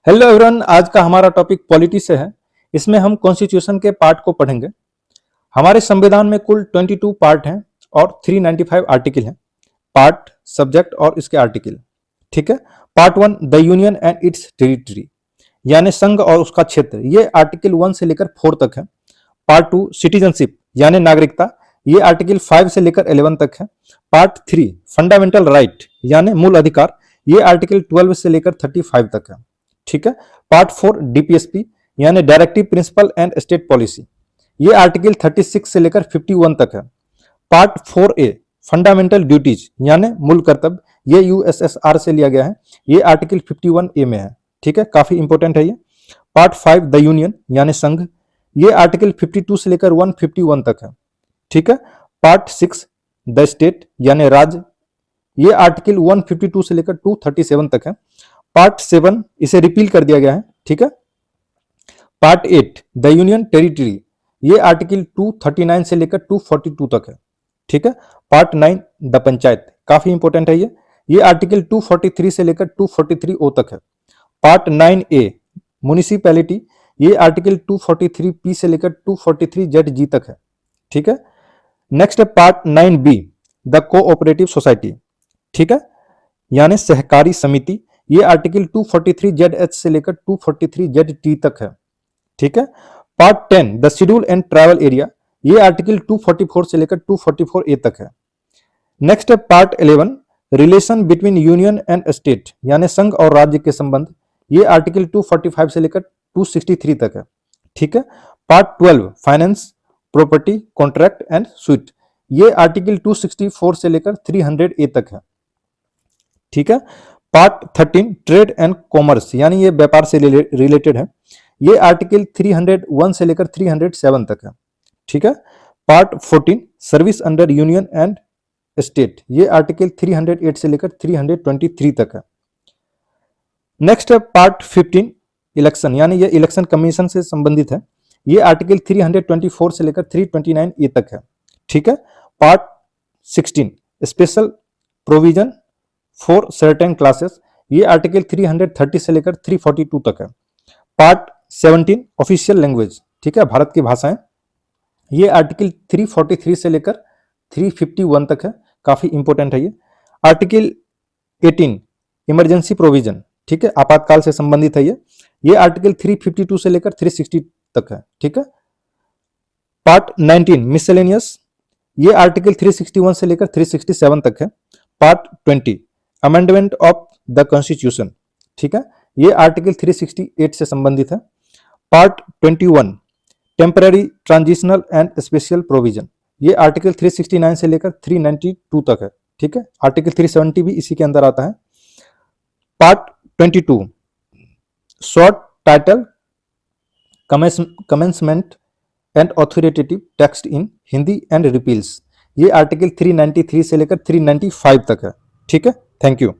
Hello everyone, आज का हमारा टॉपिक पॉलिटी से है। इसमें हम कॉन्स्टिट्यूशन के पार्ट को पढ़ेंगे। हमारे संविधान में कुल 22 पार्ट हैं और 395 आर्टिकल हैं। पार्ट, सब्जेक्ट और इसके आर्टिकल। ठीक है। Part 1 the union and it's territory, यानी संघ और उसका क्षेत्र, ये आर्टिकल 1 से लेकर 4 तक है। पार्ट 2 सिटीजनशिप यानी नागरिकता, ये आर्टिकल 5 से लेकर 11 तक है। पार्ट 3 फंडामेंटल राइट यानी मूल अधिकार, ये आर्टिकल 12 से लेकर 35 तक है। ठीक है। पार्ट 4 डीपीएसपी यानी directive principle and state policy, ये आर्टिकल 36 से लेकर 51 तक है। पार्ट 4A फंडामेंटल ड्यूटीज यानी मूल कर्तव्य, ये यूएसएसआर से लिया गया है, ये आर्टिकल 51A में है। ठीक है, काफी इंपॉर्टेंट है ये। पार्ट 5 द यूनियन यानी संघ, ये आर्टिकल 52 से लेकर 151 तक है। ठीक है। पार्ट 6 द स्टेट यानी राज्य, ये आर्टिकल 152 से लेकर 237 तक है। पार्ट 7 इसे रिपील कर दिया गया है। ठीक है। पार्ट 8 द यूनियन टेरिटरी, ये आर्टिकल 239 से लेकर 242 तक है। ठीक है। पार्ट 9 द पंचायत, काफी इंपॉर्टेंट है ये आर्टिकल 243 से लेकर 243O तक है। पार्ट 9A म्युनिसिपैलिटी, ये आर्टिकल 243P से लेकर 243ZG तक है। ठीक है। नेक्स्ट है part 9B the cooperative society, ठीक है, यानी सहकारी समिति, ये आर्टिकल 243ZH से लेकर 243ZT तक है। ठीक है। Part 10 the schedule and tribal area, ये आर्टिकल 244 से लेकर 244A तक है। नेक्स्ट है part 11 relation between union and state यानी संघ और राज्य के संबंध, ये आर्टिकल 245 से लेकर 263 तक है। ठीक है। Part 12 finance, property, contract and suit, ये आर्टिकल 264 से लेकर 300A तक है। ठीक है। पार्ट 13 ट्रेड एंड कॉमर्स यानी ये व्यापार से रिलेटेड है, ये आर्टिकल 301 से लेकर 307 तक है। ठीक है। Part 14 service under union and state, ये आर्टिकल 308 से लेकर 323 तक है। नेक्स्ट है पार्ट 15 इलेक्शन यानी ये इलेक्शन कमीशन से संबंधित है, ये आर्टिकल 324 से लेकर 329A तक है। ठीक है। Part 16 special provision for certain classes, ये आर्टिकल 330 से लेकर 342 तक है। पार्ट 17 ऑफिशियल लैंग्वेज, ठीक है, भारत की भाषाएं, ये आर्टिकल 343 से लेकर 351 तक है, काफी इंपॉर्टेंट है ये। आर्टिकल 18 इमरजेंसी प्रोविजन, ठीक है, आपातकाल से संबंधित है ये आर्टिकल 352 से लेकर 360 तक है। ठीक है। पार्ट 19 मिसलेनियस, ये आर्टिकल 361 से लेकर 367 तक है। Part 20 amendment of the constitution, ठीक है, ये आर्टिकल 368 से संबंधित है। Part 21 temporary transitional and special provision, ये आर्टिकल 369 से लेकर 392 तक है। ठीक है। आर्टिकल 370 भी इसी के अंदर आता है। Part 22 short title commencement and authoritative text in Hindi and repeals, ये आर्टिकल 393 से लेकर 395 तक है। ठीक है। Thank you.